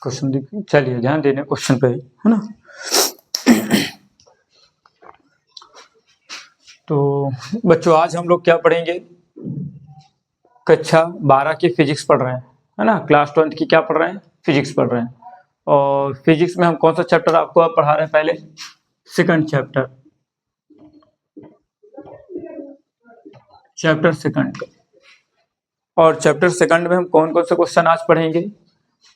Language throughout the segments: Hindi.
क्वेश्चन देखिए, चलिए ध्यान देने क्वेश्चन पे, है ना। तो बच्चों आज हम लोग क्या पढ़ेंगे, कक्षा 12 की फिजिक्स पढ़ रहे हैं, है ना। क्लास 12 की क्या पढ़ रहे हैं, फिजिक्स पढ़ रहे हैं। और फिजिक्स में हम कौन सा चैप्टर आपको अब पढ़ा रहे हैं, पहले सेकंड चैप्टर सेकंड। और चैप्टर सेकंड में हम कौन कौन से क्वेश्चन आज पढ़ेंगे,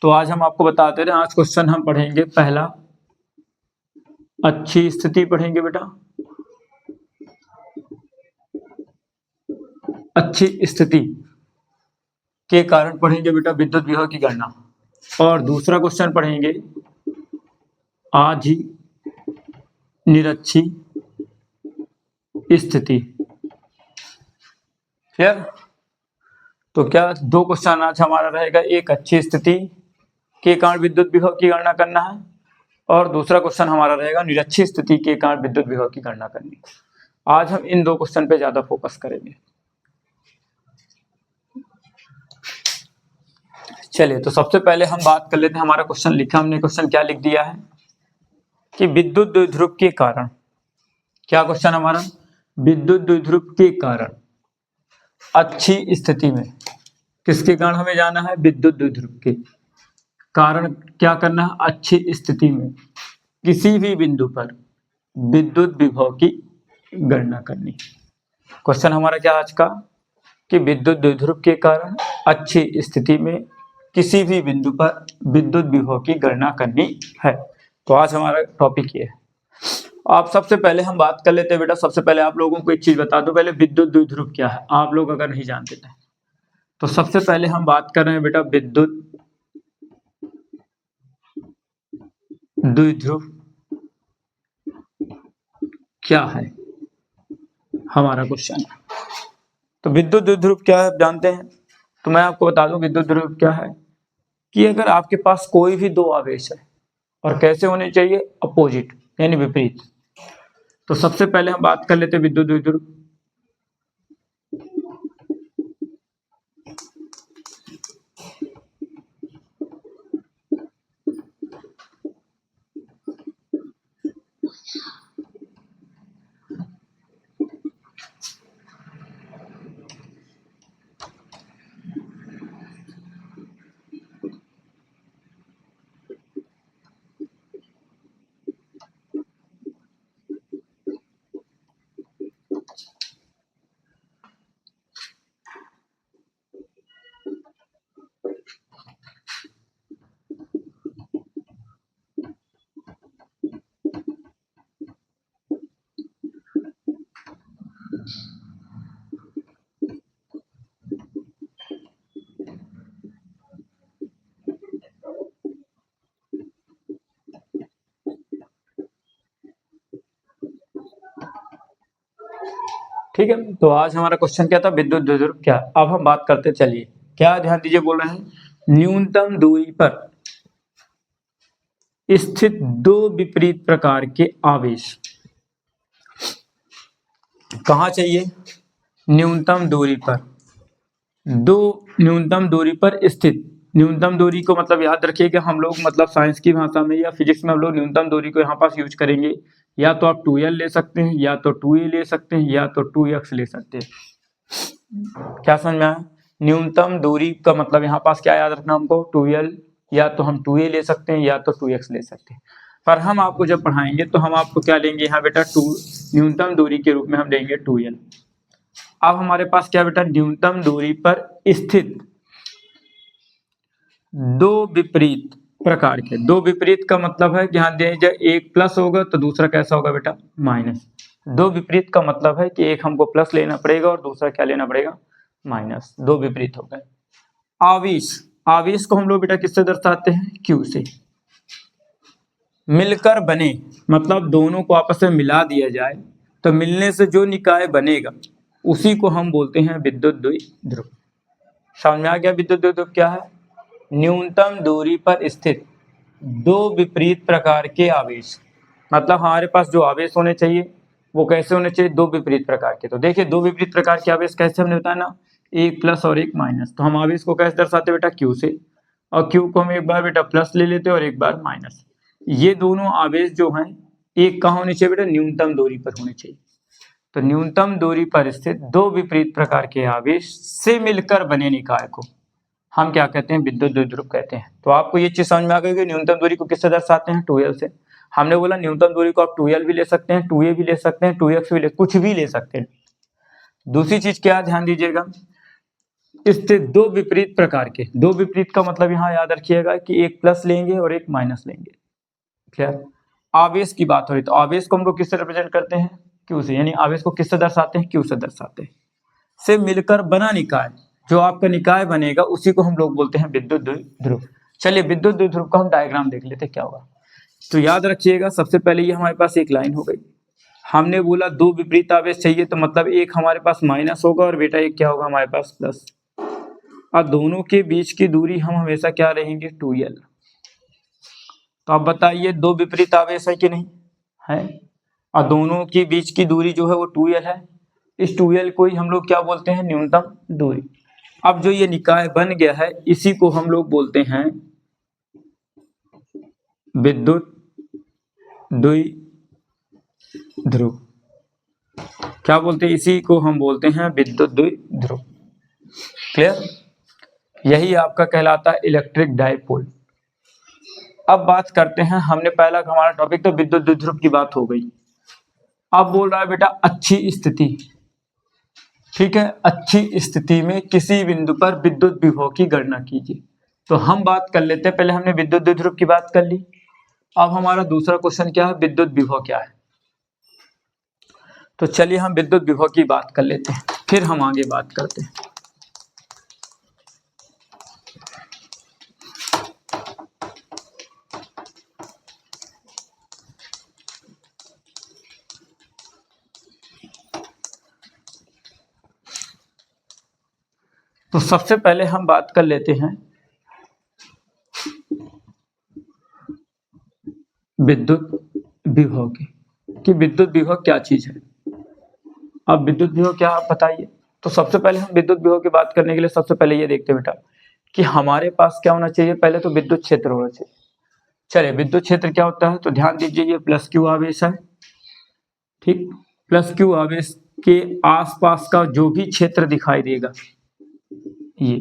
तो आज हम आपको बताते रहे, आज क्वेश्चन हम पढ़ेंगे पहला अच्छी स्थिति पढ़ेंगे बेटा, अच्छी स्थिति के कारण पढ़ेंगे बेटा विद्युत विभव की गणना। और दूसरा क्वेश्चन पढ़ेंगे आज ही निरक्षी स्थिति। क्लियर। तो क्या दो क्वेश्चन आज हमारा रहेगा, एक अच्छी स्थिति के कारण विद्युत विभव की गणना करना है, और दूसरा क्वेश्चन हमारा रहेगा निरक्षी स्थिति के कारण विद्युत विभव की गणना करनी। आज हम इन दो क्वेश्चन पे ज्यादा फोकस करेंगे। चलिए, तो सबसे पहले हम बात कर लेते हैं, हमारा क्वेश्चन लिखा हमने, क्वेश्चन क्या लिख दिया है कि विद्युत द्विध्रुव के कारण, क्या क्वेश्चन हमारा, विद्युत द्विध्रुव के कारण अच्छी स्थिति में, किसके कारण हमें जाना है, विद्युत द्विध्रुव के कारण क्या करना है, अच्छी स्थिति में किसी भी बिंदु पर विद्युत विभव की गणना करनी। क्वेश्चन हमारा क्या आज का, कि विद्युत द्विध्रुव के कारण अच्छी स्थिति में किसी भी बिंदु पर विद्युत विभव की गणना करनी है। तो आज हमारा टॉपिक ये है। आप सबसे पहले हम बात कर लेते हैं बेटा, सबसे पहले आप लोगों को एक चीज बता दो, पहले विद्युत द्विध्रुव क्या है, आप लोग अगर नहीं जानते थे तो सबसे पहले हम बात कर रहे हैं बेटा विद्युत द्विध्रुव क्या है, हमारा क्वेश्चन। तो विद्युत द्विध्रुव क्या है जानते हैं, तो मैं आपको बता दूं विद्युत द्विध्रुव क्या है, कि अगर आपके पास कोई भी दो आवेश है और कैसे होने चाहिए, अपोजिट यानी विपरीत। तो सबसे पहले हम बात कर लेते हैं विद्युत द्विध्रुव। ठीक है, तो आज हमारा क्वेश्चन क्या था, विद्युत द्विध्रुव क्या। अब हम बात करते, चलिए क्या ध्यान दीजिए, बोल रहे हैं न्यूनतम दूरी पर स्थित दो विपरीत प्रकार के आवेश, कहां चाहिए, न्यूनतम दूरी पर, दो न्यूनतम दूरी पर स्थित, न्यूनतम दूरी को मतलब याद रखिए कि हम लोग मतलब साइंस की भाषा में या फिजिक्स में हम लोग न्यूनतम दूरी को यहाँ पास यूज करेंगे, या तो आप 2l ले सकते हैं, या तो 2a ले सकते हैं, या तो 2x ले सकते हैं। क्या समझ में आया, न्यूनतम दूरी का मतलब यहाँ पास क्या याद रखना हमको, 2l, या तो हम 2a ले सकते हैं, या तो 2x ले सकते हैं। पर हम आपको जब पढ़ाएंगे तो हम आपको क्या लेंगे यहाँ बेटा, न्यूनतम दूरी के रूप में हम लेंगे 2l। अब हमारे पास क्या बेटा, न्यूनतम दूरी पर स्थित दो विपरीत प्रकार के, दो विपरीत का मतलब है कि हाँ जब एक प्लस होगा तो दूसरा कैसा होगा बेटा, माइनस। दो विपरीत का मतलब है कि एक हमको प्लस लेना पड़ेगा और दूसरा क्या लेना पड़ेगा, माइनस। दो विपरीत हो गए। आवेश, आवेश को हम लोग बेटा किससे दर्शाते हैं, Q से। मिलकर बने मतलब दोनों को आपस में मिला दिया जाए तो मिलने से जो निकाय बनेगा उसी को हम बोलते हैं विद्युत द्विध्रुव। समझ में आ गया विद्युत द्विध्रुव क्या है? न्यूनतम दूरी पर स्थित दो विपरीत प्रकार के आवेश, मतलब हमारे पास जो आवेश होने चाहिए वो कैसे होने चाहिए? दो विपरीत प्रकार के। तो देखिए दो विपरीत प्रकार के आवेश कैसे हमने बताया ना, एक प्लस और एक माइनस। तो हम आवेश को कैसे दर्शाते बेटा? क्यू से, और क्यू को हम एक बार बेटा प्लस ले लेते हैं और एक बार माइनस। ये दोनों आवेश जो हैं एक कहाँ होने चाहिए बेटा? न्यूनतम दूरी पर होने चाहिए। तो न्यूनतम दूरी पर स्थित दो विपरीत प्रकार के आवेश से मिलकर बने निकाय को हम क्या कहते हैं? विद्युत द्विध्रुव कहते हैं। तो आपको ये चीज समझ में आ गई कि न्यूनतम दूरी को किससे दर्शाते हैं? 2l से। हमने बोला न्यूनतम दूरी को आप 2l भी ले सकते हैं, 2a भी ले सकते हैं, 2x भी कुछ भी ले सकते हैं। दूसरी चीज क्या, ध्यान दीजिएगा, इससे दो विपरीत प्रकार के, दो विपरीत का मतलब यहाँ याद रखिएगा कि एक प्लस लेंगे और एक माइनस लेंगे। क्लियर? आवेश की बात हो रही तो आवेश को हम लोग किससे रिप्रेजेंट करते हैं? क्यू से। यानी आवेश को किससे दर्शाते हैं? क्यू से दर्शाते हैं। से मिलकर बना निकाय, जो आपका निकाय बनेगा उसी को हम लोग बोलते हैं विद्युत द्विध्रुव। चलिए विद्युत द्विध्रुव का हम डायग्राम देख लेते क्या होगा। तो याद रखिएगा सबसे पहले ये हमारे पास एक लाइन हो गई। हमने बोला दो विपरीत आवेश चाहिए तो मतलब एक हमारे पास माइनस होगा और बेटा एक क्या होगा हमारे पास? प्लस। और दोनों के बीच की दूरी हम हमेशा क्या रहेंगे? 2l। तो अब बताइए दो विपरीत आवेश है कि नहीं है? और दोनों के बीच की दूरी जो है वो 2l है। इस 2l को ही हम लोग क्या बोलते हैं? न्यूनतम दूरी। अब जो ये निकाय बन गया है इसी को हम लोग बोलते हैं विद्युत द्विध्रुव। क्या बोलते हैं? इसी को हम बोलते हैं विद्युत द्विध्रुव। क्लियर? यही आपका कहलाता है इलेक्ट्रिक डाइपोल। अब बात करते हैं, हमने पहला हमारा टॉपिक तो विद्युत द्विध्रुव की बात हो गई। अब बोल रहा है बेटा अच्छी स्थिति, ठीक है, अच्छी स्थिति में किसी बिंदु पर विद्युत विभव की गणना कीजिए। तो हम बात कर लेते हैं, पहले हमने विद्युत द्विध्रुव की बात कर ली। अब हमारा दूसरा क्वेश्चन क्या है? विद्युत विभव क्या है? तो चलिए हम विद्युत विभव की बात कर लेते हैं, फिर हम आगे बात करते हैं। तो सबसे पहले हम बात कर लेते हैं विद्युत विभव की, कि विद्युत विभव क्या चीज है। अब विद्युत विभव क्या आप बताइए। तो सबसे पहले हम विद्युत विभव की बात करने के लिए सबसे पहले ये देखते हैं बेटा कि हमारे पास क्या होना चाहिए। पहले तो विद्युत क्षेत्र होना चाहिए। चलिए विद्युत क्षेत्र क्या होता है? तो ध्यान दीजिए ये प्लस क्यू आवेश है, ठीक। प्लस क्यू आवेश के आसपास का जो भी क्षेत्र दिखाई देगा, ये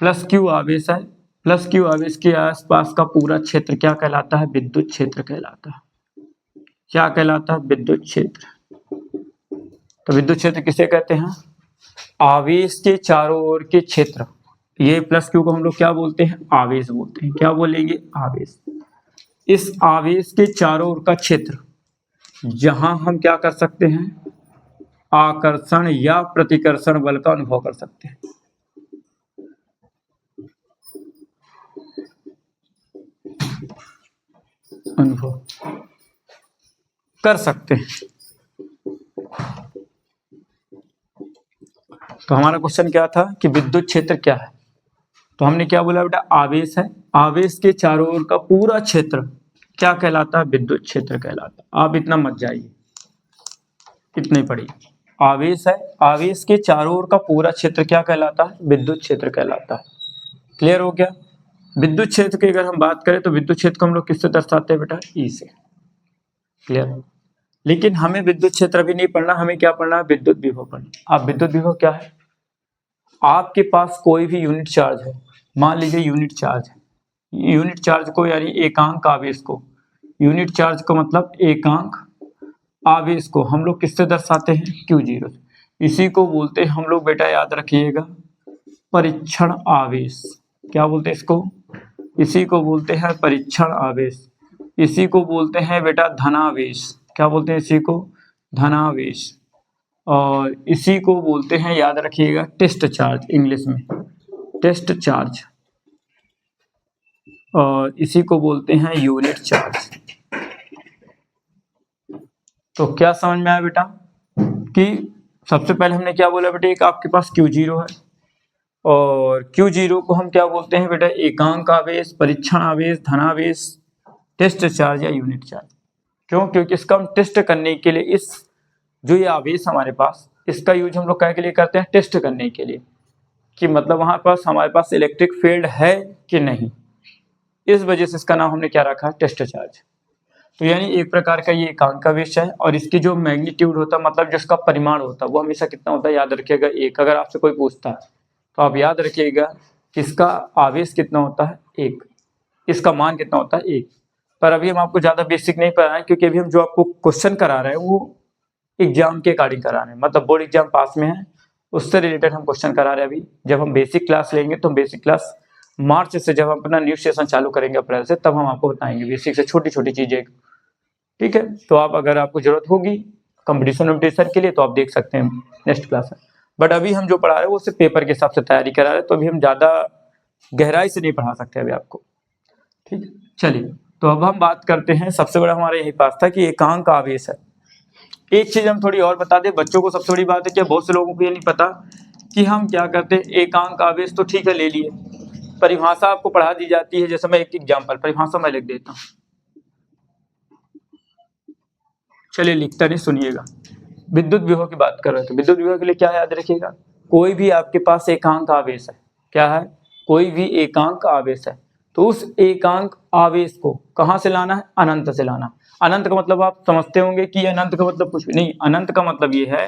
प्लस क्यू आवेश है। प्लस क्यू आवेश के आसपास का पूरा क्षेत्र क्या कहलाता है? विद्युत क्षेत्र कहलाता है। क्या कहलाता है? विद्युत क्षेत्र। तो विद्युत क्षेत्र किसे कहते हैं? आवेश के चारों ओर के क्षेत्र। ये प्लस क्यू को हम लोग क्या बोलते हैं? आवेश बोलते हैं। क्या बोलेंगे? आवेश। इस आवेश के चारों ओर का क्षेत्र जहां हम क्या कर सकते हैं? आकर्षण या प्रतिकर्षण बल का अनुभव कर सकते हैं। अनुभव कर सकते हैं। तो हमारा क्वेश्चन क्या था कि विद्युत क्षेत्र क्या है? तो हमने क्या बोला बेटा? आवेश है। आवेश के चारों ओर का पूरा क्षेत्र क्या कहलाता है? विद्युत क्षेत्र कहलाता है। आप इतना मत जाइए, इतने पढ़िए। आवेश है, आवेश के चारों ओर का पूरा क्षेत्र क्या कहलाता है? विद्युत क्षेत्र कहलाता है। क्लियर हो गया? विद्युत क्षेत्र की अगर हम बात करें तो विद्युत क्षेत्र को हम लोग किससे दर्शाते हैं बेटा? ई से। क्लियर? लेकिन हमें विद्युत क्षेत्र अभी नहीं पढ़ना, हमें क्या पढ़ना है? विद्युत विभव पढ़ना। अब विद्युत विभव क्या है? आपके पास कोई भी यूनिट चार्ज है, मान लीजिए यूनिट चार्ज है। यूनिट चार्ज को यानी एकांक आवेश को, यूनिट चार्ज का मतलब एकांक आवेश को हम लोग किससे दर्शाते हैं? Q0 से। इसी को बोलते हैं हम लोग बेटा, याद रखिएगा, परीक्षण आवेश। क्या बोलते हैं इसको? इसी को बोलते हैं परीक्षण आवेश। इसी को बोलते हैं बेटा धनावेश। क्या बोलते हैं इसी को? धनावेश। और इसी को बोलते हैं, याद रखिएगा, टेस्ट चार्ज, इंग्लिश में टेस्ट चार्ज। और इसी को बोलते हैं यूनिट चार्ज। तो क्या समझ में आया बेटा कि सबसे पहले हमने क्या बोला बेटा, एक आपके पास Q0 है और Q0 को हम क्या बोलते हैं बेटा, एकांक आवेश, परीक्षण आवेश, धनावेश, टेस्ट चार्ज या यूनिट चार्ज। क्यों? क्योंकि इसका हम टेस्ट करने के लिए इस जो ये आवेश हमारे पास, इसका यूज हम लोग क्या के लिए करते हैं, टेस्ट करने के लिए कि मतलब वहां पास हमारे पास इलेक्ट्रिक फील्ड है कि नहीं। इस वजह से इसका नाम हमने क्या रखा है, टेस्ट चार्ज। तो यानी एक प्रकार का ये एकांक आवेश है और इसकी जो मैग्नीट्यूड होता है, मतलब जो इसका परिमाण होता है, वो हमेशा कितना होता है, याद रखिएगा एक। अगर आपसे कोई पूछता है तो आप याद रखिएगा कि इसका आवेश कितना होता है, एक। इसका मान कितना होता है, एक। पर अभी हम आपको ज्यादा बेसिक नहीं पढ़ा रहे हैं, क्योंकि अभी हम जो आपको क्वेश्चन करा रहे हैं वो एग्जाम के अकॉर्डिंग करा रहे हैं, मतलब बोर्ड एग्जाम पास में है उससे रिलेटेड हम क्वेश्चन करा रहे हैं। अभी जब हम बेसिक क्लास लेंगे तो बेसिक क्लास मार्च से, जब हम अपना न्यू सेशन चालू करेंगे अप्रैल से, तब हम आपको बताएंगे बेसिक से छोटी छोटी चीजें। ठीक है, तो आप अगर आपको जरूरत होगी कंपटीशन के लिए तो आप देख सकते हैं नेक्स्ट क्लास में। बट अभी हम जो पढ़ा रहे हैं वो सिर्फ पेपर के हिसाब से तैयारी करा रहे हैं, तो अभी हम ज्यादा गहराई से नहीं पढ़ा सकते अभी आपको। ठीक है, चलिए तो अब हम बात करते हैं, सबसे बड़ा हमारा यही पास था कि एकांक आवेश है। एक चीज हम थोड़ी और बता दें बच्चों को, सबसे बड़ी बात है कि बहुत से लोगों को ये नहीं पता कि हम क्या करते हैं। एकांक आवेश तो ठीक है ले लिए, परिभाषा आपको पढ़ा दी जाती है। जैसे मैं एक एग्जाम्पल परिभाषा मैं लिख देता हूँ, चलिए लिखता नहीं, सुनिएगा। विद्युत विभव की बात कर रहे थे, विद्युत विभव के लिए क्या याद रखिएगा, कोई भी आपके पास एकांक आवेश है, क्या है, कोई भी एकांक आवेश है, तो उस एकांक आवेश को कहां से लाना है, अनंत से लाना। अनंत का मतलब आप समझते होंगे कि अनंत का मतलब कुछ भी नहीं, अनंत का मतलब ये है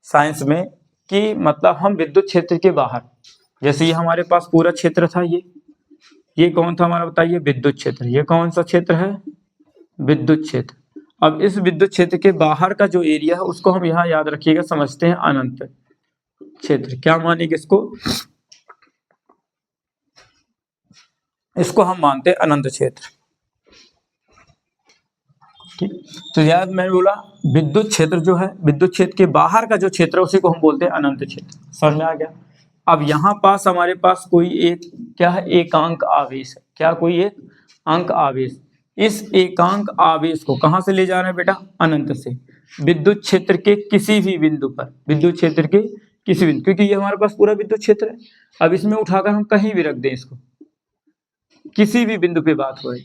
साइंस में कि मतलब हम विद्युत क्षेत्र के बाहर, जैसे ये हमारे पास पूरा क्षेत्र था, ये कौन था हमारा बताइए, विद्युत क्षेत्र। ये कौन सा क्षेत्र है, विद्युत क्षेत्र। अब इस विद्युत क्षेत्र के बाहर का जो एरिया है उसको हम यहाँ याद रखिएगा समझते हैं अनंत क्षेत्र। क्या मानेंगे इसको हम मानते हैं अनंत क्षेत्र। ठीक, तो याद मैंने बोला विद्युत क्षेत्र जो है, विद्युत क्षेत्र के बाहर का जो क्षेत्र है उसी को हम बोलते हैं अनंत क्षेत्र। समझ में आ गया। अब यहाँ पास हमारे पास कोई एक क्या है, एकांक आवेश है। क्या, कोई एक अंक आवेश। इस एकांक आवेश को कहां से ले जा रहे हैं बेटा, अनंत से, विद्युत क्षेत्र के किसी भी बिंदु पर, विद्युत क्षेत्र के किसी बिंदु, क्योंकि ये हमारे पास पूरा विद्युत क्षेत्र है। अब इसमें उठाकर हम कहीं भी रख दें इसको, किसी भी बिंदु पे बात हो रही,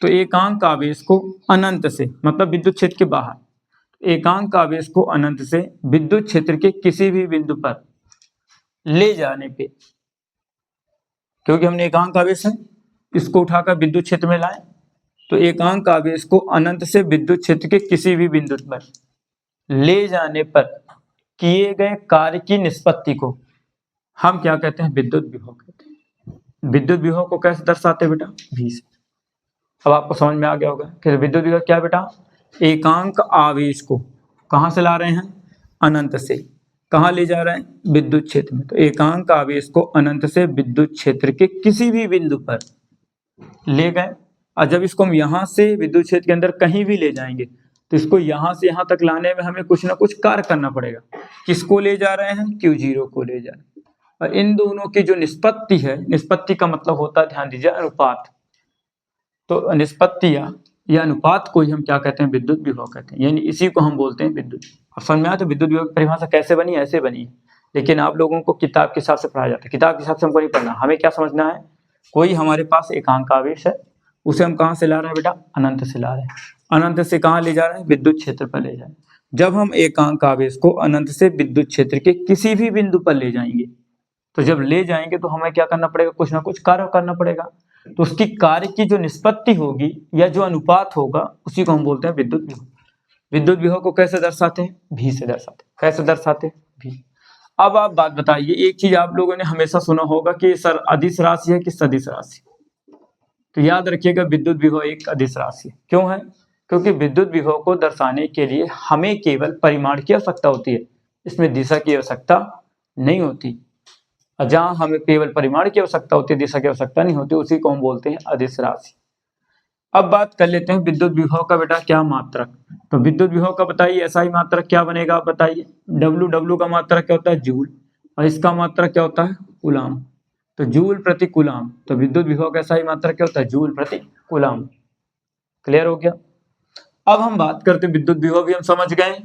तो एकांक आवेश को अनंत से, मतलब विद्युत क्षेत्र के बाहर, एकांक आवेश को अनंत से विद्युत क्षेत्र के किसी भी बिंदु पर ले जाने पे, क्योंकि हमने एकांक आवेश है इसको उठाकर विद्युत क्षेत्र में लाए, तो एकांक आवेश को अनंत से विद्युत क्षेत्र के किसी भी बिंदु पर ले जाने पर किए गए कार्य की निष्पत्ति को हम क्या कहते हैं, विद्युत विभव कहते हैं। विद्युत विभव को कैसे दर्शाते हैं बेटा, V से। अब आपको समझ में आ गया होगा कि विद्युत विभव क्या है बेटा, एकांक आवेश को कहां से ला रहे हैं, अनंत से, कहां ले जा रहे हैं, विद्युत क्षेत्र में। तो एकांक आवेश को अनंत से विद्युत क्षेत्र के किसी भी बिंदु पर ले गए, और जब इसको हम यहां से विद्युत क्षेत्र के अंदर कहीं भी ले जाएंगे तो इसको यहां से यहां तक लाने में हमें कुछ ना कुछ कार्य करना पड़ेगा। किसको ले जा रहे हैं, Q0 को ले जा रहे हैं। और इन दोनों की जो निष्पत्ति है, निष्पत्ति का मतलब होता है, ध्यान दीजिए, अनुपात। तो निष्पत्ति या अनुपात को ही हम क्या कहते हैं, विद्युत विभव कहते हैं, यानी इसी को हम बोलते हैं विद्युत। अब समझ में आया तो विद्युत विभव की परिभाषा कैसे बनी, ऐसे बनी है, लेकिन आप लोगों को किताब के हिसाब से पढ़ाया जाता है। किताब के हिसाब से हमको नहीं पढ़ना, हमें क्या समझना है, कोई हमारे पास एकांक आवेश है, उसे हम कहां से ला रहे हैं बेटा, अनंत से ला रहे हैं। अनंत से कहां ले जा रहे हैं, विद्युत क्षेत्र पर ले जा रहे हैं। जब हम एकांक आवेश को अनंत से विद्युत क्षेत्र के किसी भी बिंदु पर ले जाएंगे, तो जब ले जाएंगे तो हमें क्या करना पड़ेगा, कुछ ना कुछ कार्य करना पड़ेगा। तो उसकी कार्य की जो निष्पत्ति होगी या जो अनुपात होगा उसी को हम बोलते हैं विद्युत विभव। विद्युत विभव को कैसे दर्शाते हैं, V से दर्शाते हैं। कैसे दर्शाते हैं, V। अब आप बात बताइए, एक चीज आप लोगों ने हमेशा सुना होगा कि सर अदिश राशि है कि सदिश राशि। तो याद रखिएगा विद्युत विभव एक अदिश राशि है। क्यों है, क्योंकि विद्युत विभव को दर्शाने के लिए हमें केवल परिमाण की आवश्यकता होती है, इसमें दिशा की आवश्यकता नहीं होती। जहां हमें केवल परिमाण की आवश्यकता होती है, दिशा की आवश्यकता नहीं होती, उसी को हम बोलते हैं अदिश राशि। अब बात कर लेते हैं विद्युत विभव का बेटा क्या मात्रक। तो विद्युत विभव का बताइए ऐसा ही मात्रक क्या बनेगा, आप बताइए। W का मात्रक क्या होता है, जूल, और इसका मात्रक क्या होता है, कूलाम। तो जूल प्रति कूलाम, तो विद्युत विभव का ऐसा ही मात्रक क्या होता है, जूल प्रति कूलाम। क्लियर हो गया। अब हम बात करते हैं विद्युत विभव भी हम समझ गए,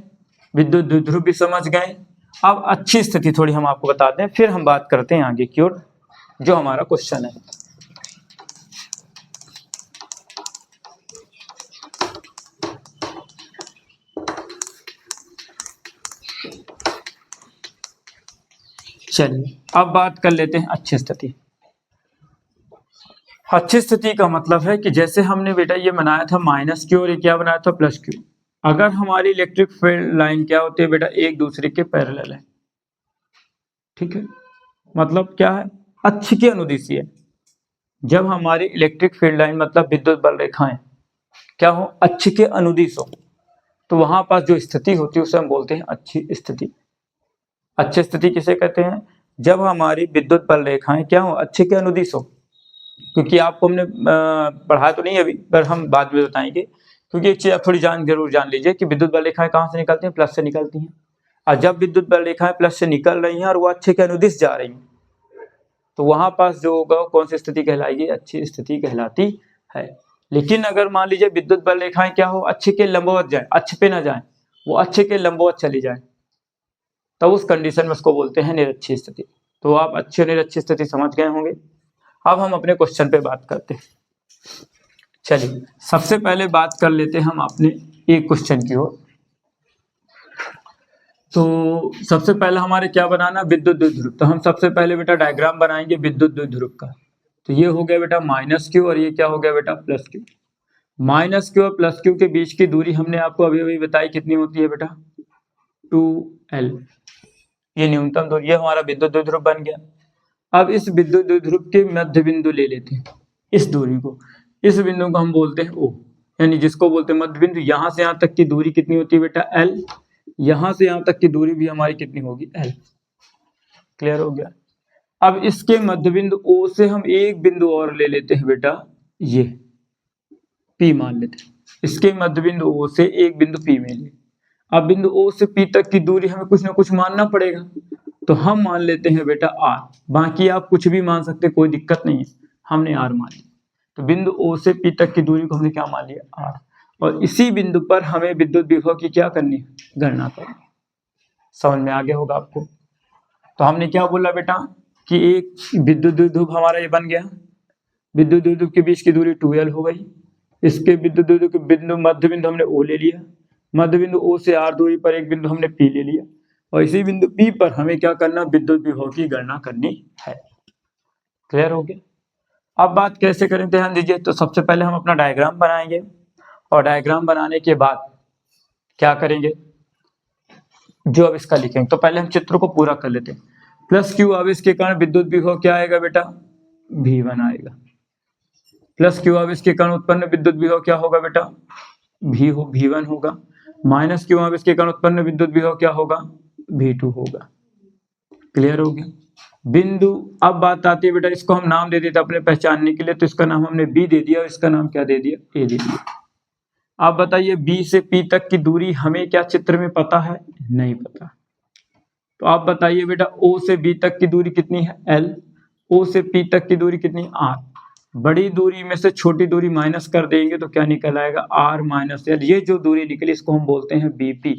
विद्युत द्विध्रुव भी समझ गए। अब अच्छी स्थिति थोड़ी हम आपको बताते हैं, फिर हम बात करते हैं आगे की ओर जो हमारा क्वेश्चन है। चलिए अब बात कर लेते हैं अच्छी स्थिति। अच्छी स्थिति का मतलब है कि जैसे हमने बेटा ये बनाया था माइनस क्यू और ये क्या बनाया था प्लस क्यू। अगर हमारी इलेक्ट्रिक फील्ड लाइन क्या होती है बेटा, एक दूसरे के पैरेलल है, ठीक है, मतलब क्या है, अक्ष की अनुदिशीय है। जब हमारी इलेक्ट्रिक फील्ड लाइन मतलब विद्युत बल रेखाएं क्या हो, अक्ष के अनुदिश हो, तो वहां पास जो स्थिति होती है उसे हम बोलते हैं अच्छी स्थिति। अच्छी स्थिति किसे कहते हैं, जब हमारी विद्युत बल रेखाएं क्या हो, अक्ष के अनुदिश हो। क्योंकि आपको हमने पढ़ाया तो नहीं अभी, पर हम बाद में बताएंगे, क्योंकि एक चीज आप थोड़ी जरूर जान लीजिए कि विद्युत बल रेखाएं कहाँ से निकलती हैं, प्लस से निकलती हैं। और जब विद्युत बल रेखाएं प्लस से निकल रही हैं और वो अक्ष के अनुदिश जा रही हैं, तो वहां पास जो होगा कौन सी स्थिति कहलाएगी, अच्छी स्थिति कहलाती है। लेकिन अगर मान लीजिए विद्युत बल रेखाएं क्या हो, अक्ष के लंबवत जाए, अक्ष पे ना जाए, वो अक्ष के लंबवत चली जाए, तब उस कंडीशन में उसको बोलते हैं निरक्षीय स्थिति। तो आप अच्छी और निरक्षीय स्थिति समझ गए होंगे। अब हम अपने क्वेश्चन पे बात करते हैं। चलिए सबसे पहले बात कर लेते हैं हम अपने एक क्वेश्चन की ओर। तो सबसे पहले हमारे क्या बनाना, विद्युत द्विध्रुव। तो हम सबसे पहले बेटा डायग्राम बनाएंगे विद्युत द्विध्रुव का। तो ये हो गया बेटा माइनस क्यू और ये क्या हो गया बेटा प्लस क्यू। माइनस क्यू और प्लस क्यू के बीच की दूरी हमने आपको अभी अभी बताई कितनी होती है बेटा, 2L। ये न्यूनतम दूरी, ये हमारा विद्युत द्विध्रुव बन गया। अब इस विद्युत द्विध्रुव के मध्य बिंदु ले लेते हैं, इस दूरी को, इस बिंदु को हम बोलते हैं O, यानी जिसको बोलते हैं मध्य बिंदु। यहां से यहां तक की दूरी कितनी होती है बेटा L, यहां से यहां तक की दूरी भी हमारी कितनी होगी L। क्लियर हो गया। अब इसके मध्य बिंदु O से हम एक बिंदु और ले लेते हैं बेटा, ये P मान लेते हैं। इसके मध्य बिंदु O से एक बिंदु P में ले। अब बिंदु O से P तक की दूरी हमें कुछ ना कुछ मानना पड़ेगा, तो हम मान लेते हैं बेटा R। बाकी आप कुछ भी मान सकते, कोई दिक्कत नहीं है, हमने R मान लिया। तो बिंदु O से P तक की दूरी को हमने क्या मान लिया, R। और इसी बिंदु पर हमें विद्युत विभव की क्या करनी है, गणना करनी। समझ में आ गया होगा आपको। तो हमने क्या बोला बेटा कि एक विद्युत द्विध्रुव हमारा ये बन गया, विद्युत द्विध्रुव के बीच की दूरी 2L हो गई। इसके विद्युत द्विध्रुव के बिंदु मध्य बिंदु हमने O ले लिया, मध्य बिंदु O से R दूरी पर एक बिंदु हमने P ले लिया, और इसी बिंदु P पर हमें क्या करना, विद्युत विभव की गणना करनी है। क्लियर हो गया। अब बात कैसे करें, ध्यान दीजिए। तो सबसे पहले हम अपना डायग्राम बनाएंगे, और डायग्राम बनाने के बाद क्या करेंगे, जो अब इसका लिखेंगे। तो पहले हम चित्र को पूरा कर लेते हैं। प्लस क्यू आवेश के कारण विद्युत विभव क्या आएगा बेटा, V1 आएगा। प्लस क्यू आवेश के कारण उत्पन्न विद्युत विभव क्या होगा बेटा, V1 होगा। माइनस क्यू आवेश के कारण उत्पन्न विद्युत विभव क्या होगा, V2 होगा। क्लियर हो गया। बिंदु, अब बात आती है बेटा, इसको हम नाम दे देते अपने पहचानने के लिए, तो इसका नाम हमने B दे दिया और इसका नाम क्या दे दिया, A दे दिया। आप बताइए B से P तक की दूरी हमें क्या चित्र में पता है, नहीं पता। तो आप बताइए बेटा O से B तक की दूरी कितनी है L, O से P तक की दूरी कितनी R। बड़ी दूरी में से छोटी दूरी माइनस कर देंगे तो क्या निकल आएगा, R माइनस L। ये जो दूरी निकली इसको हम बोलते हैं BP।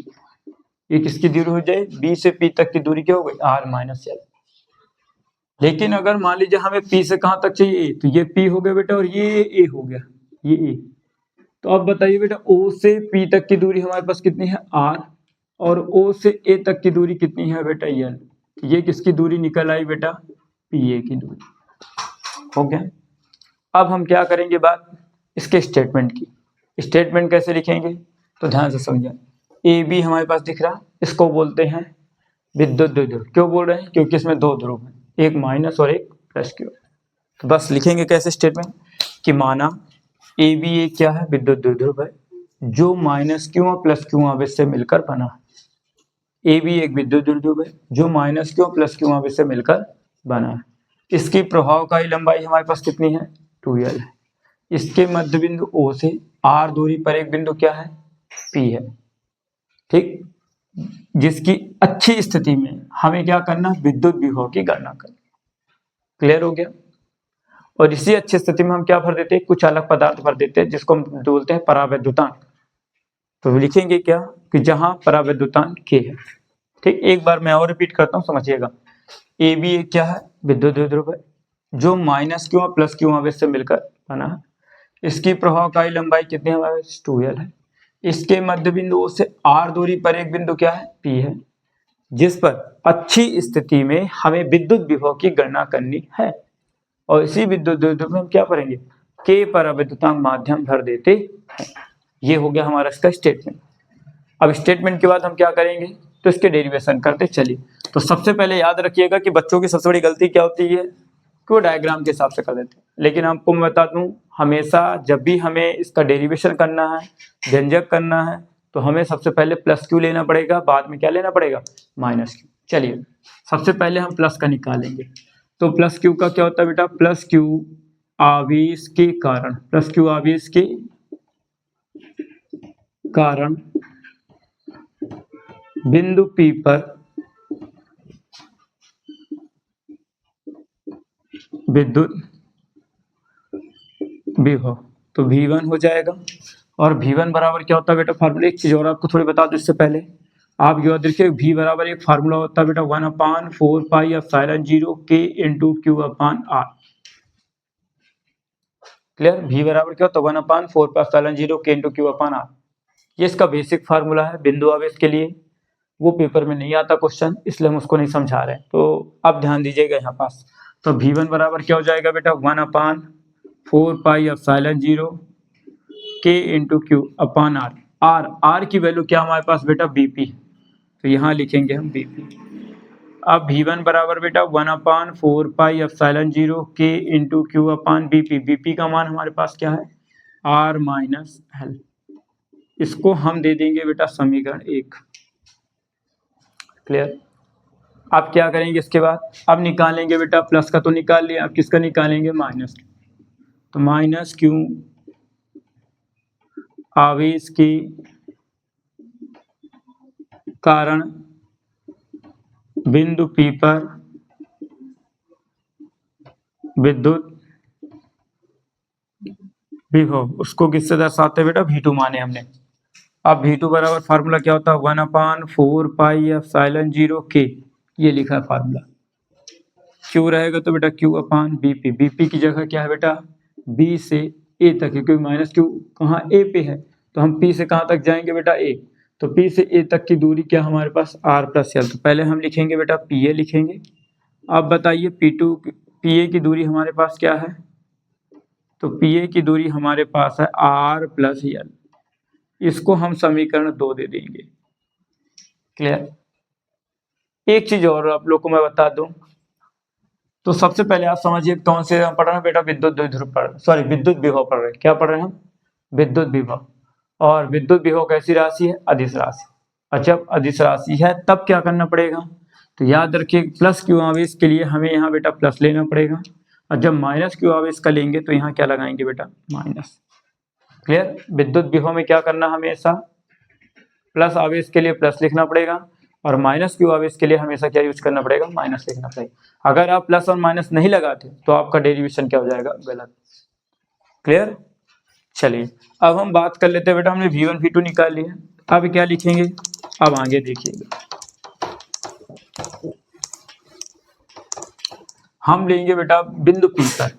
ये किसकी दूरी हो जाए, B से P तक की दूरी क्या हो गई, R माइनस L। लेकिन अगर मान लीजिए हमें P से कहां तक चाहिए, तो ये P हो गया बेटा और ये A हो गया, ये A। तो अब बताइए बेटा O से P तक की दूरी हमारे पास कितनी है R, और O से A तक की दूरी कितनी है बेटा L। ये किसकी दूरी निकल आई बेटा, PA की दूरी। हो गया। अब हम क्या करेंगे बात इसके स्टेटमेंट की। स्टेटमेंट कैसे लिखेंगे, तो ध्यान से समझिए। AB हमारे पास दिख रहा, इसको बोलते हैं विद्युत द्विध्रुव। क्यों बोल रहे हैं, क्योंकि इसमें दो ध्रुव हैं, एक माइनस और एक प्लस क्यू। तो बस लिखेंगे कैसे स्टेटमेंट, कि माना AB एक क्या है, विद्युत द्विध्रुव है, जो माइनस क्यू और प्लस क्यू आवेश से मिलकर बना है। AB एक विद्युत द्विध्रुव है जो माइनस क्यू और प्लस क्यू आवेश से मिलकर बना है। इसकी प्रभावकारी लंबाई हमारे पास कितनी है, 2L है। इसके मध्य बिंदु O से R दूरी पर एक बिंदु क्या है, P है। ठीक, जिसकी अच्छी स्थिति में हमें क्या करना, विद्युत विभव की गणना करनी। क्लियर हो गया। और इसी अच्छी स्थिति में हम क्या भर देते हैं, कुछ अलग पदार्थ भर देते हैं जिसको हम बोलते हैं परावैद्युतांक। तो लिखेंगे क्या कि जहां पराविद्युतांक k है। ठीक, एक बार मैं और रिपीट करता हूँ, समझिएगा। ए बी एक क्या है, विद्युत द्विध्रुव है जो माइनस क्यू और प्लस क्यू आवेश से मिलकर बना है। इसकी प्रभावकारी लंबाई कितनी है, 2l है। इसके मध्य बिंदु से r दूरी पर एक बिंदु क्या है, P है, जिस पर अच्छी स्थिति में हमें विद्युत विभव की गणना करनी है। और इसी विद्युत द्विध्रुव में हम क्या करेंगे, k पराविद्युतांक माध्यम भर देते हैं। ये हो गया हमारा इसका स्टेटमेंट। अब स्टेटमेंट के बाद हम क्या करेंगे, तो इसके डेरिवेशन करते चलिए। तो सबसे पहले याद रखिएगा कि बच्चों की सबसे बड़ी गलती क्या होती है कि वो डायग्राम के हिसाब से कर देते हैं। लेकिन आपको मैं बता दूं, हमेशा जब भी हमें इसका डेरिवेशन करना है, व्यंजक करना है, तो हमें सबसे पहले प्लस क्यू लेना पड़ेगा, बाद में क्या लेना पड़ेगा, माइनस क्यू। चलिए सबसे पहले हम प्लस का निकालेंगे। तो प्लस क्यू का क्या होता है बेटा, प्लस क्यू आवेश के कारण, प्लस क्यू आवेश के कारण बिंदु P पर विद्युत विभव, तो V1 हो जाएगा। और V1 बराबर क्या होता है बेटा, फार्मूला। एक चीज और आपको थोड़ी बता दूं इससे पहले, आप याद देखिए V बराबर एक फार्मूला होता है बेटा 1/4πε0 K into Q upon R। Clear, V बराबर क्या होता है 1/4πε0 K into Q upon R। ये इसका बेसिक फार्मूला है बिंदु आवेश के लिए। वो पेपर में नहीं आता क्वेश्चन, इसलिए हम उसको नहीं समझा रहे हैं, तो आप ध्यान दीजिएगा यहाँ पास। तो V1 बराबर क्या हो जाएगा बेटा, 1/4πε0 K into Q upon R। R की वैल्यू क्या हमारे पास बेटा, BP, तो यहाँ लिखेंगे हम BP। अब V1 बराबर बेटा 1/4πε0 K इंटू क्यू अपान BP। BP का मान हमारे पास क्या है, R माइनस L। इसको हम दे देंगे बेटा समीकरण 1। क्लियर। अब क्या करेंगे इसके बाद, अब निकालेंगे बेटा, प्लस का तो निकाल लिया, अब किसका निकालेंगे, माइनस। तो माइनस क्यू आवेश के कारण बिंदु P पर विद्युत विभव, उसको किससे दर्शाते हैं बेटा, V2 माने हमने। अब V2 बराबर फार्मूला क्या होता है, 1/4πε0 K, ये लिखा है फार्मूला। Q रहेगा तो बेटा Q अपान BP। BP की जगह क्या है बेटा, B से A तक है, क्योंकि माइनस Q कहाँ, A पे है, तो हम P से कहाँ तक जाएंगे बेटा, A। तो P से A तक की दूरी क्या हमारे पास, R प्लस L। तो पहले हम लिखेंगे बेटा PA लिखेंगे। अब बताइए PA की दूरी हमारे पास क्या है, तो PA की दूरी हमारे पास है R प्लस L। इसको हम समीकरण 2 दे देंगे। क्लियर। एक चीज और आप लोग को मैं बता दूं, तो सबसे पहले आप समझिए कौन से हम पढ़ रहे हैं बेटा, विद्युत द्विध्रुव पढ़ रहे, सॉरी विद्युत विभव पढ़ रहे हैं। क्या पढ़ रहे हैं हम, विद्युत विभव। और विद्युत विभव कैसी राशि है, अदिश राशि। और जब अदिश राशि है तब क्या करना पड़ेगा, तो याद रखिए प्लस क्यू आवेश के लिए हमें यहाँ बेटा प्लस लेना पड़ेगा, और जब माइनस क्यू आवेश का लेंगे तो यहाँ क्या लगाएंगे बेटा, माइनस। क्लियर। विद्युत विभव में क्या करना, हमेशा प्लस आवेश के लिए प्लस लिखना पड़ेगा, और माइनस क्यू आवेश के लिए हमेशा क्या यूज करना पड़ेगा, माइनस लिखना पड़ेगा। अगर आप प्लस और माइनस नहीं लगाते तो आपका डेरिवेशन क्या हो जाएगा, गलत। क्लियर। चलिए अब हम बात कर लेते हैं बेटा, हमने V1 V2 निकाल लिया, अब क्या लिखेंगे, अब आगे देखिएगा। हम लेंगे बेटा बिंदु P पर,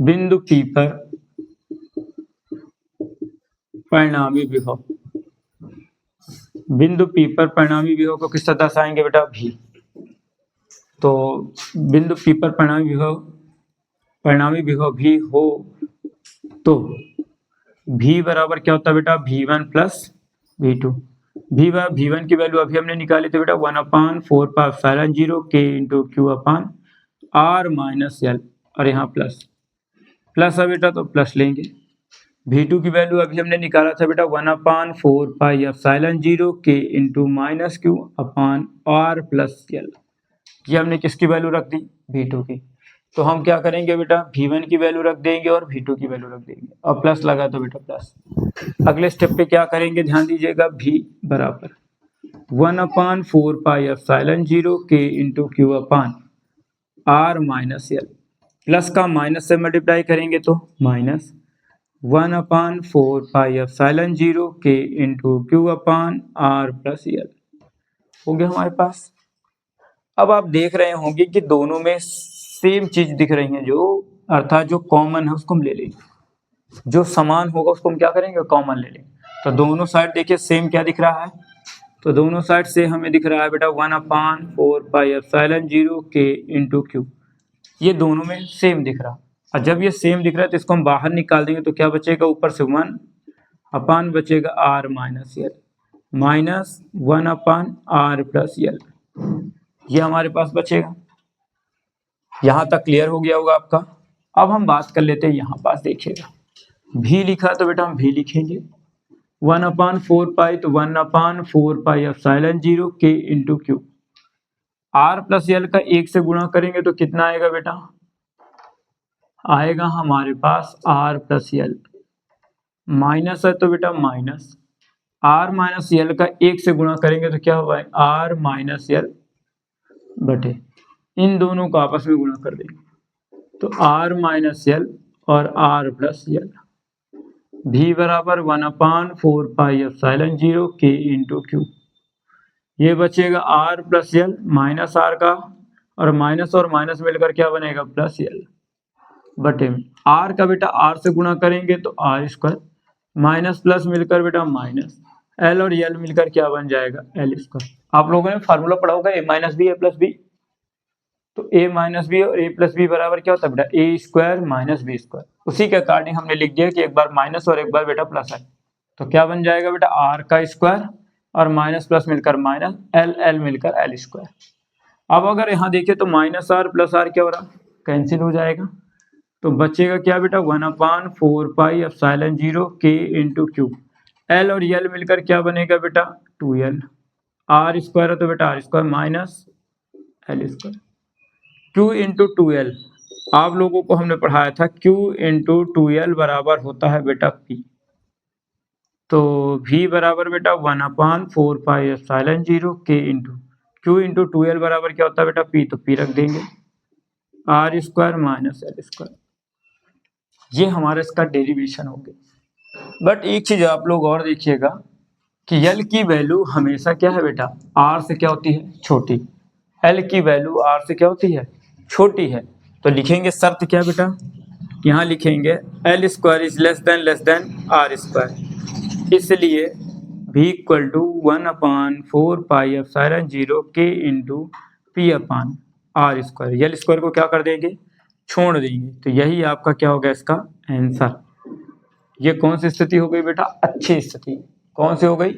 बिंदु P पर परिणामी विभव। बिंदु P पर परिणामी विभव को किस तरह दर्शाएंगे बेटा, V। तो बिंदु P पर परिणामी विभव V हो तो V बराबर क्या होता है बेटा, V1 प्लस V2। V1 की वैल्यू अभी हमने निकाली थी बेटा 1/4πε0 K into Q upon R minus L, और यहाँ प्लस है बेटा तो प्लस लेंगे। V2 की वैल्यू अभी हमने निकाला था बेटा 1/4πε0 K into minus Q upon R plus L। ये हमने किसकी वैल्यू रख दी, V2 की। तो हम क्या करेंगे बेटा, V1 की वैल्यू रख देंगे और V2 की वैल्यू रख देंगे, और प्लस लगा तो बेटा प्लस। अगले स्टेप पे क्या करेंगे, ध्यान दीजिएगा, V बराबर 1/4πε0 K into Q upon R minus L। Plus का माइनस से मल्टीप्लाई करेंगे तो minus, 1/4πε0 k into Q upon R plus L हो गया हमारे पास। अब आप देख रहे होंगे कि दोनों में सेम चीज दिख रही है, जो अर्थात जो कॉमन है उसको हम ले लेंगे, जो समान होगा उसको हम क्या करेंगे, कॉमन ले लेंगे। तो दोनों साइड देखिए सेम क्या दिख रहा है, तो दोनों साइड से हमें दिख रहा है बेटा 1/4πε0 k इंटू क्यू, ये दोनों में सेम दिख रहा। और जब ये सेम दिख रहा है तो इसको हम बाहर निकाल देंगे तो क्या बचेगा, ऊपर से 1 अपान बचेगा R minus L minus 1 upon R plus L, ये हमारे पास बचेगा। यहां तक क्लियर हो गया होगा आपका। अब हम बात कर लेते हैं यहाँ पास देखिएगा, भी लिखा तो बेटा हम भी लिखेंगे 1/4π तो 1/4πε0 k into q, r plus l का 1 से गुणा करेंगे तो कितना आएगा बेटा, आएगा हमारे पास आर प्लस एल, माइनस है तो बेटा माइनस आर माइनस एल का 1 से गुणा करेंगे तो क्या होगा, आर माइनस एल बटे इन दोनों को आपस में गुणा कर देंगे तो आर माइनस एल और आर प्लस एल, भी बराबर 1/4πε0 k इंटू क्यू, ये बचेगा r plus l minus r का, और माइनस मिलकर क्या बनेगा, प्लस एल बटे में आर का बेटा आर से गुणा करेंगे तो आर स्क्वायर, माइनस प्लस मिलकर बेटा माइनस, एल और एल मिलकर क्या बन जाएगा, एल स्क्वायर। आप लोगों ने फार्मूला पढ़ा होगा ए माइनस बी ए प्लस बी, तो ए माइनस बी और ए प्लस बी बराबर क्या होता है बेटा, ए स्क्वायर माइनस बी स्क्वायर। उसी के अकॉर्डिंग हमने लिख दिया कि एक बार माइनस और एक बार बेटा प्लस है, तो क्या बन जाएगा बेटा, आर का स्क्वायर और माइनस प्लस मिलकर माइनस, एल एल मिलकर एल स्क्वायर। अब अगर यहाँ देखिए तो माइनस आर प्लस आर क्या हो रहा, कैंसिल हो जाएगा, तो बचेगा क्या बेटा 1/4πε0 k इंटू क्यू, एल और एल मिलकर क्या बनेगा बेटा 2l, आर स्क्वायर है तो बेटा r square minus l square, q into 2l आप लोगों को हमने पढ़ाया था q इंटू 2l बराबर होता है बेटा p, तो v बराबर बेटा 1/4πε0 k into q into 2l बराबर क्या होता है बेटा p, तो p रख देंगे r square minus l square, ये हमारा इसका डेरिवेशन हो गया। बट एक चीज आप लोग और देखिएगा कि एल की वैल्यू हमेशा क्या है बेटा, आर से क्या होती है, छोटी, एल की वैल्यू आर से क्या होती है, छोटी है, तो लिखेंगे शर्त क्या बेटा, यहाँ लिखेंगे L square is less than R square, इसलिए v equal to 1/4πε0 k into P upon R square, L square को क्या कर देंगे, छोड़ देंगे, तो यही आपका क्या होगा इसका आंसर। ये कौन सी स्थिति हो गई बेटा, अच्छी स्थिति, कौन सी हो गई,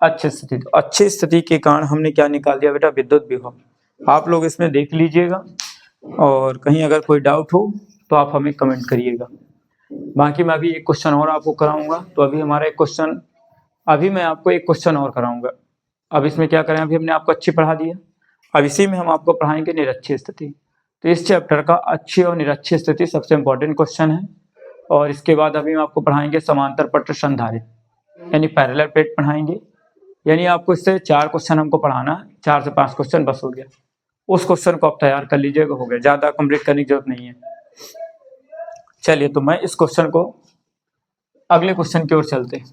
अच्छी स्थिति। तो अच्छी स्थिति के कारण हमने क्या निकाल दिया बेटा, विद्युत विभव। आप लोग इसमें देख लीजिएगा और कहीं अगर कोई डाउट हो तो आप हमें कमेंट करिएगा। बाकी मैं अभी एक क्वेश्चन और आपको कराऊंगा, तो अभी हमारा एक क्वेश्चन, अभी मैं आपको एक क्वेश्चन और कराऊंगा। अब इसमें क्या करें, अभी हमने आपको अच्छी पढ़ा दिया, अब इसी में हम आपको पढ़ाएंगे निरक्षीय स्थिति। तो इस चैप्टर का अच्छी और निरक्षीय स्थिति सबसे इंपॉर्टेंट क्वेश्चन है, और इसके बाद अभी हम आपको पढ़ाएंगे समांतर पट्ट संधारित, यानी पैरेलल प्लेट पढ़ाएंगे, यानी आपको इससे 4 क्वेश्चन हमको पढ़ाना, 4 से 5 क्वेश्चन बस हो गया, उस क्वेश्चन को आप तैयार कर लीजिएगा, हो गया, ज़्यादा कंप्लीट करने की जरूरत नहीं है। चलिए तो मैं इस क्वेश्चन को, अगले क्वेश्चन की ओर चलते हैं।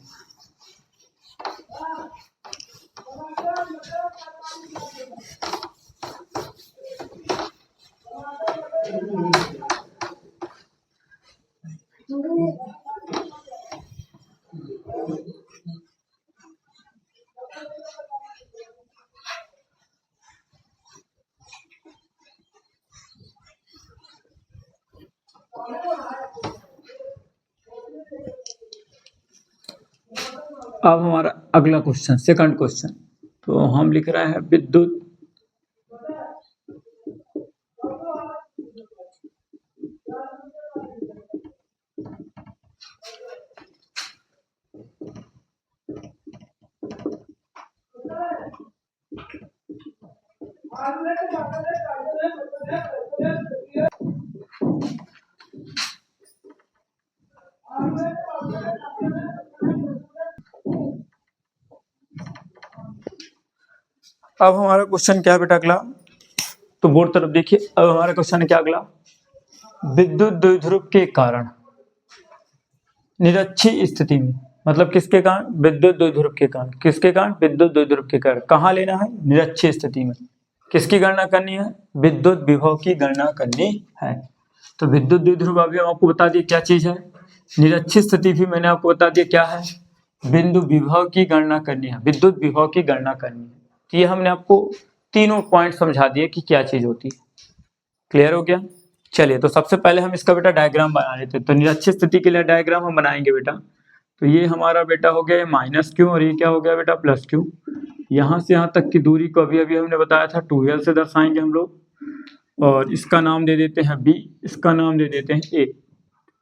अब हमारा अगला क्वेश्चन, सेकंड क्वेश्चन, तो हम लिख रहे हैं विद्युत अब हमारा क्वेश्चन क्या बेटा अगला, तो बोर्ड तरफ देखिए, अब हमारा क्वेश्चन क्या अगला, विद्युत द्विध्रुव के कारण निरक्षीय स्थिति में, मतलब किसके कारण? विद्युत द्विध्रुव के कारण। किसके कारण? विद्युत द्विध्रुव के कारण। कहाँ लेना है? निरक्षीय स्थिति में। किसकी गणना करनी है? विद्युत विभव की गणना करनी है। तो विद्युत द्विध्रुव अभी हम आपको बता दिए क्या चीज है। निरक्षीय स्थिति भी मैंने आपको बता दिया क्या है। बिंदु विभव की गणना करनी है, विद्युत विभव की गणना करनी है। तो ये हमने आपको तीनों पॉइंट समझा दिए कि क्या चीज होती है। क्लियर हो गया? चलिए, तो सबसे पहले हम इसका बेटा डायग्राम बना लेते हैं। तो निरक्षीय स्थिति के लिए डायग्राम हम बनाएंगे बेटा। तो ये हमारा बेटा हो गया माइनस क्यू और ये क्या हो गया बेटा? Plus Q. यहाँ से यहाँ तक की दूरी को अभी अभी हमने बताया था 2l से दर्शाएंगे हम लोग, और इसका नाम दे देते हैं b, इसका नाम दे देते हैं a।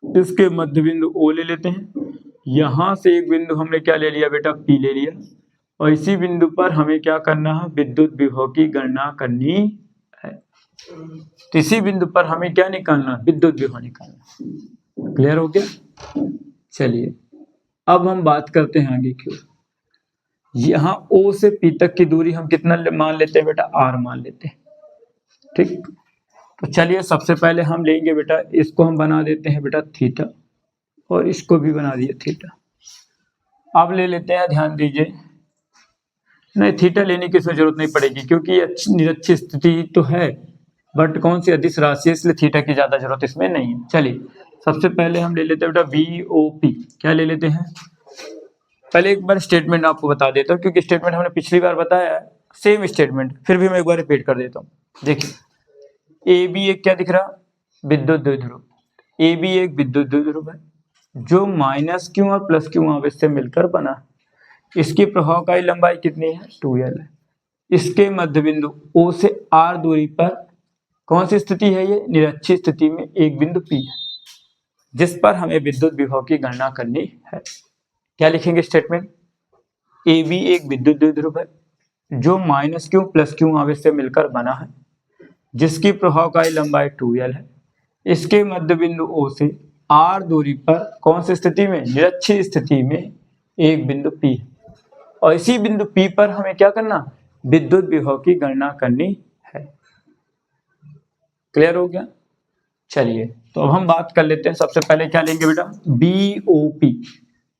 इसके मध्य बिंदु o ले लेते हैं। यहाँ से एक बिंदु हमने क्या ले लिया बेटा? p ले लिया, और इसी बिंदु पर हमें क्या करना है? विद्युत विभव की गणना करनी है। तो इसी बिंदु पर हमें क्या निकालना? विद्युत विभव निकालना। क्लियर हो गया? चलिए, अब हम बात करते हैं आगे की। यहाँ O से P तक की दूरी हम कितना मान लेते हैं बेटा? R मान लेते हैं। ठीक, तो चलिए सबसे पहले हम लेंगे बेटा, इसको हम बना देते हैं बेटा थीटा, और इसको भी बना दिए थीटा। अब ले लेते हैं, ध्यान दीजिए, नहीं थीटा लेने की जरूरत नहीं पड़ेगी क्योंकि ये निरक्षीय स्थिति तो है, बट कौन सी अदिश राशि है, इसलिए थीटा की ज्यादा जरूरत इसमें नहीं है। चलिए सबसे पहले हम ले लेते हैं बेटा VOP। क्या ले लेते हैं? पहले एक बार स्टेटमेंट आपको बता देता हूँ, क्योंकि स्टेटमेंट हमने पिछली बार बताया है, सेम स्टेटमेंट, फिर भी मैं एक बार रिपीट कर देता हूँ। देखिए, AB एक क्या दिख रहा? विद्युत द्विध्रुव। AB एक विद्युत द्विध्रुव है जो माइनस क्यू और प्लस क्यू आवेश से मिलकर बना है। इसकी प्रभावकारी लंबाई कितनी है? 2l है। इसके मध्य बिंदु O से R दूरी पर कौन सी स्थिति है? ये निरक्षीय स्थिति में एक बिंदु P है, जिस पर हमें विद्युत विभव की गणना करनी है। क्या लिखेंगे स्टेटमेंट? AB एक विद्युत द्विध्रुव है जो माइनस क्यू प्लस क्यू आवेश से मिलकर बना है, जिसकी प्रभावकारी लंबाई 2l है। इसके मध्य बिंदु O से R दूरी पर कौन सी स्थिति में? निरक्षीय स्थिति में एक बिंदु P है, और इसी बिंदु P पर हमें क्या करना? विद्युत विभव की गणना करनी है। क्लियर हो गया? चलिए, तो अब हम बात कर लेते हैं। सबसे पहले क्या लेंगे बेटा? BOP।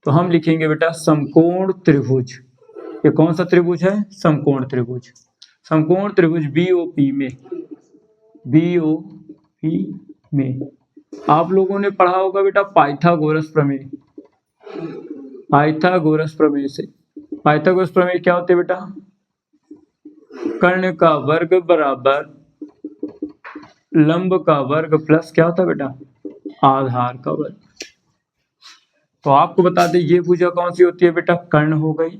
तो हम लिखेंगे बेटा समकोण त्रिभुज। ये कौन सा त्रिभुज है? समकोण त्रिभुज। समकोण त्रिभुज BOP में आप लोगों ने पढ़ा होगा बेटा पाइथागोरस प्रमेय। पाइथागोरस प्रमेय से, पाइथागोरस प्रमेय क्या होते बेटा? कर्ण का वर्ग बराबर लंब का वर्ग प्लस क्या होता है बेटा? आधार का वर्ग। तो आपको बता दें ये भुजा कौन सी होती है बेटा? कर्ण हो गई,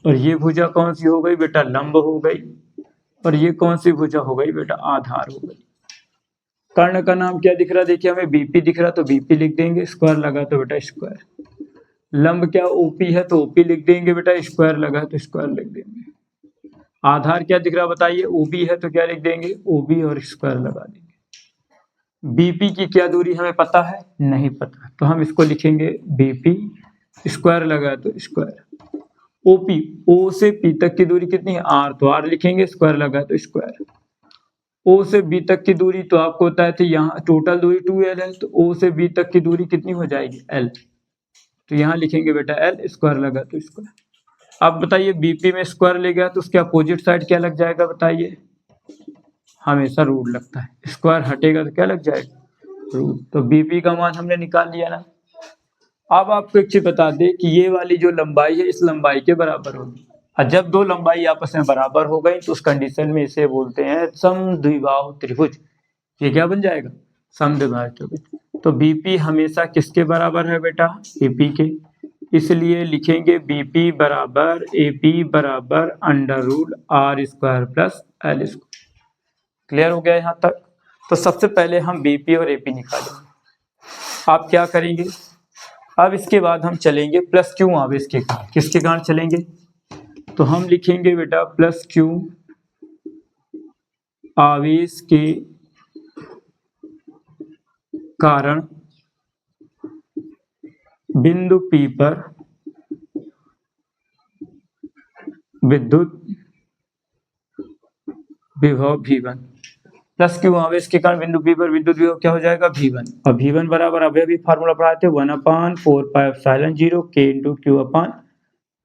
और ये भुजा कौन सी हो गई बेटा? लंब हो गई, और ये कौन सी भुजा हो गई बेटा? आधार हो गई। कर्ण का नाम क्या दिख रहा? देखिए हमें BP दिख रहा, तो BP लिख देंगे, स्क्वायर लगा तो बेटा स्क्वायर। लंब क्या OP है, तो OP लिख देंगे बेटा, स्क्वायर लगा तो स्क्वायर लिख देंगे। आधार क्या दिख रहा बताइए? OB है तो क्या लिख देंगे? OB और स्क्वायर लगा देंगे। BP की क्या दूरी हमें पता है? नहीं पता, तो हम इसको लिखेंगे BP, स्क्वायर लगा तो स्क्वायर। OP, O से P तक की दूरी कितनी है? R, तो R लिखेंगे, स्क्वायर लगा तो स्क्वायर। O से B तक की दूरी तो आपको बताया था, यहाँ टोटल दूरी 2l है, तो O से B तक की दूरी कितनी हो जाएगी? L। तो यहाँ लिखेंगे बेटा L, स्क्वायर लगा तो स्क्वायर। अब बताइए BP में स्क्वायर ले गया तो उसके अपोजिट साइड क्या लग जाएगा बताइए? हमेशा रूट लगता है, स्क्वायर हटेगा तो क्या लग जाएगा? रूट। तो BP का मान हमने निकाल लिया ना। अब आपको एक चीज बता दें कि ये वाली जो लंबाई है इस लंबाई के बराबर होगी, और जब दो लंबाई आपस में बराबर हो गई तो उस कंडीशन में इसे बोलते हैं समद्विबाहु त्रिभुज। ये क्या बन जाएगा? समद्विबाहु त्रिभुज। तो BP हमेशा किसके बराबर है बेटा? AP के। इसलिए लिखेंगे BP बराबर AP बराबर √R square plus L square. Clear हो गया यहाँ तक? तो सबसे पहले हम BP और AP निकालेंगे। आप क्या करेंगे? अब इसके बाद हम चलेंगे प्लस क्यू आवेश के कारण। किसके कारण चलेंगे? तो हम लिखेंगे बेटा प्लस क्यू आवेश के कारण बिंदु P पर विद्युत विभव V1। प्लस क्यू आवेश के कारण बिंदु P पर विद्युत विभव क्या हो जाएगा V1, और V1 बराबर अभी अभी फार्मूला पढ़ाए थे 1/4πε0 K × Q अपॉन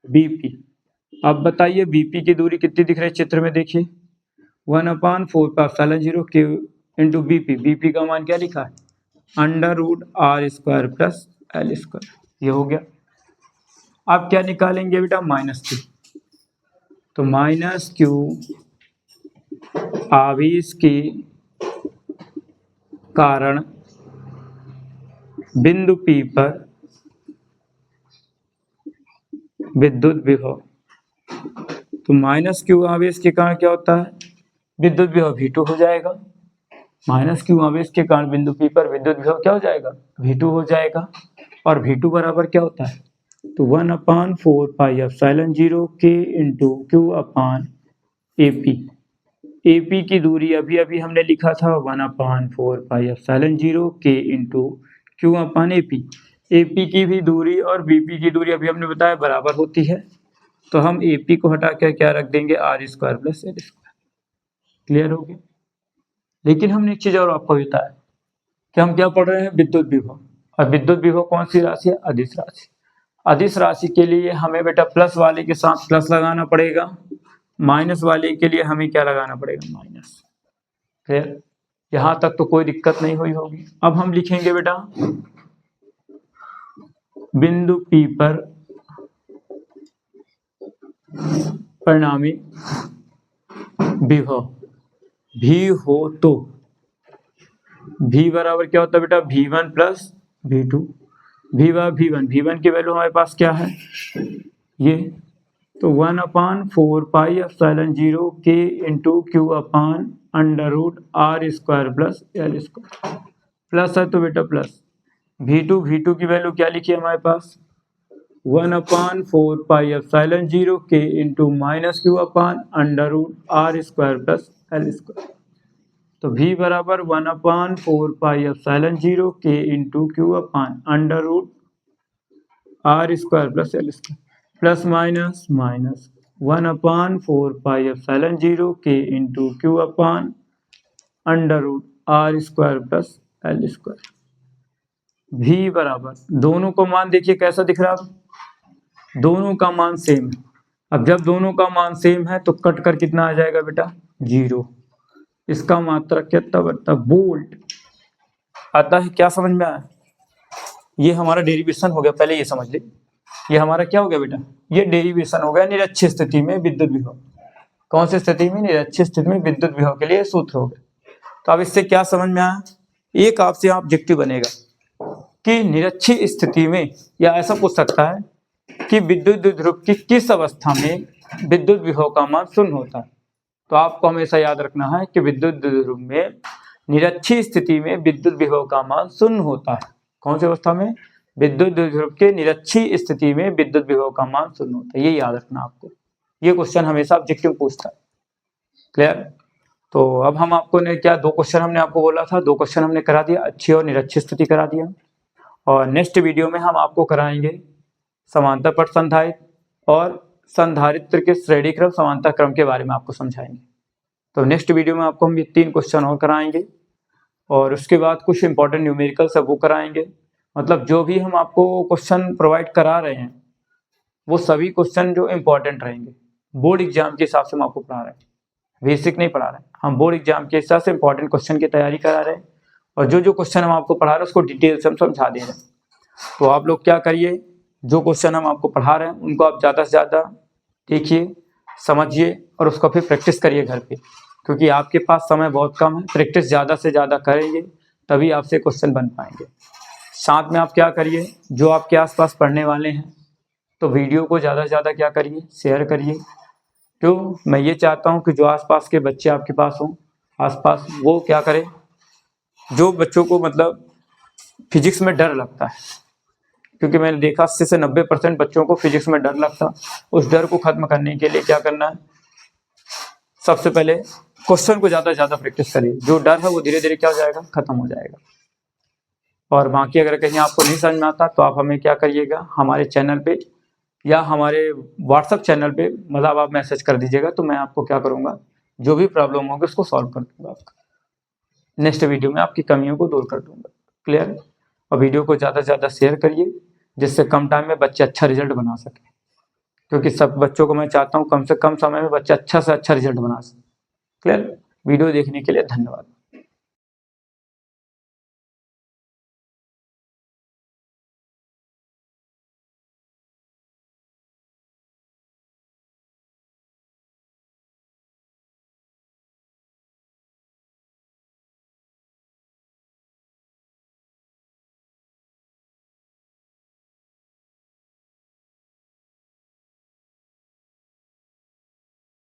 BP। अब बताइए BP की दूरी कितनी दिख रही है चित्र में, देखिए 1/4πε0 K × BP। BP का मान क्या लिखा है, √r² प्लस L², ये हो गया। अब क्या निकालेंगे बेटा, -Q, तो -Q आवेश के कारण बिंदु P पर विद्युत विभव, तो -Q आवेश के कारण क्या होता है, विद्युत विभव V2 हो जाएगा। -Q आवेश के कारण बिंदु P पर विद्युत विभव क्या हो जाएगा, V2 हो जाएगा। और V2 बराबर क्या होता है, तो 1/4πε0 K × Q upon AP। AP की दूरी अभी अभी हमने लिखा था 1/4πε0 K × Q upon AP। AP की भी दूरी और BP की दूरी अभी हमने बताया बराबर होती है, तो हम AP को हटा कर क्या रख देंगे, r² प्लस L²। क्लियर हो गया। लेकिन हमने एक चीज और आपको बताया कि हम क्या पढ़ रहे हैं, विद्युत विभव। और विद्युत विभव कौन सी राशि है, अदिश राशि। अदिश राशि के लिए हमें बेटा प्लस वाले के साथ प्लस लगाना पड़ेगा, माइनस वाले के लिए हमें क्या लगाना पड़ेगा, माइनस। क्लियर, यहां तक तो कोई दिक्कत नहीं हुई होगी। अब हम लिखेंगे बेटा बिंदु P पर परिणामी विभव भी हो तो V बराबर क्या होता है बेटा, V1 प्लस V2। V1 की वैल्यू हमारे पास क्या है, ये, तो 1/4πε0 K × Q upon √r² plus L²। Plus है तो बेटा प्लस, V2 की वैल्यू क्या लिखी है हमारे पास, 1/4πε0 K × -Q upon √r² plus L²। तो V बराबर 1/4πε0 K × Q upon √r² plus L², plus minus minus 1/4πε0 K × Q upon √r² plus L²। V बराबर, दोनों को मान देखिए कैसा दिख रहा है, दोनों का मान सेम है। अब जब दोनों का मान सेम है तो कट कर कितना आ जाएगा बेटा, 0। इसका मात्रक कितना बनता है, वोल्ट आता है। क्या समझ में आया, ये हमारा डेरिवेशन हो गया, पहले ये समझ ले, ये हमारा क्या हो गया बेटा, ये डेरिवेशन हो गया निरक्षीय स्थिति में विद्युत विभव। कौन सी स्थिति में, निरक्षीय स्थिति में विद्युत विभव के लिए सूत्र हो गया। तो अब इससे क्या समझ में आया, एक आपसे ऑब्जेक्टिव बनेगा कि निरक्षीय स्थिति में, या ऐसा पूछ सकता है कि विद्युत द्विध्रुव की किस अवस्था में विद्युत विभव का मान शून्य होता है। तो आपको हमेशा याद रखना है कि विद्युत द्विध्रुव में निरक्षीय स्थिति में विद्युत विभव का मान शून्य होता है। कौन सी अवस्था में, विद्युत द्विध्रुव के निरक्षीय स्थिति में विद्युत विभव का मान शून्य होता है, ये याद रखना आपको। ये क्वेश्चन हमेशा ऑब्जेक्टिव पूछता है। क्लियर। तो अब हम आपको ने क्या, 2 क्वेश्चन हमने आपको बोला था, 2 क्वेश्चन हमने करा दिया, अच्छी और निरक्षीय स्थिति करा दिया। और नेक्स्ट वीडियो में हम आपको कराएंगे समांतर पथ संधारित्र और संधारित्र के श्रेणी क्रम समांतर क्रम के बारे में आपको समझाएंगे। तो नेक्स्ट वीडियो में आपको हम ये 3 क्वेश्चन और कराएंगे, और उसके बाद कुछ इंपॉर्टेंट न्यूमेरिकल सब वो कराएंगे। मतलब जो भी हम आपको क्वेश्चन प्रोवाइड करा रहे हैं वो सभी क्वेश्चन जो इंपॉर्टेंट रहेंगे, बोर्ड एग्जाम के हिसाब से हम आपको पढ़ा रहे हैं, बेसिक नहीं पढ़ा रहे हैं। हम बोर्ड एग्जाम के हिसाब से इंपॉर्टेंट क्वेश्चन की तैयारी करा रहे हैं, और जो क्वेश्चन हम आपको पढ़ा रहे हैं उसको डिटेल से हम समझा दे रहे हैं। तो आप लोग क्या करिए, जो क्वेश्चन हम आपको पढ़ा रहे हैं उनको आप ज़्यादा से ज़्यादा देखिए, समझिए, और उसको फिर प्रैक्टिस करिए घर पे, क्योंकि आपके पास समय बहुत कम है। प्रैक्टिस ज़्यादा से ज़्यादा करेंगे तभी आपसे क्वेश्चन बन पाएंगे। साथ में आप क्या करिए, जो आपके आसपास पढ़ने वाले हैं तो वीडियो को ज़्यादा से ज़्यादा क्या करिए, शेयर करिए। क्यों, मैं ये चाहता हूँ कि जो आसपास के बच्चे आपके पास हों आसपास, वो क्या करें, जो बच्चों को मतलब फिजिक्स में डर लगता है, क्योंकि मैंने देखा 80 से 90% बच्चों को फिजिक्स में डर लगता, उस डर को खत्म करने के लिए क्या करना है, सबसे पहले क्वेश्चन को ज़्यादा से ज़्यादा प्रैक्टिस करिए। जो डर है वो धीरे धीरे क्या हो जाएगा, खत्म हो जाएगा। और बाकी अगर कहीं आपको नहीं समझ में आता तो आप हमें क्या करिएगा, हमारे चैनल पे या हमारे व्हाट्सएप चैनल पे मतलब आप मैसेज कर दीजिएगा, तो मैं आपको क्या करूँगा, जो भी प्रॉब्लम होगी उसको सॉल्व कर दूँगा आपका। नेक्स्ट वीडियो में आपकी कमियों को दूर कर दूंगा। क्लियर? और वीडियो को ज़्यादा से ज़्यादा शेयर करिए, जिससे कम टाइम में बच्चे अच्छा रिजल्ट बना सकें, क्योंकि सब बच्चों को मैं चाहता हूँ कम से कम समय में बच्चे अच्छा से अच्छा रिजल्ट बना सकें। क्लियर? वीडियो देखने के लिए धन्यवाद।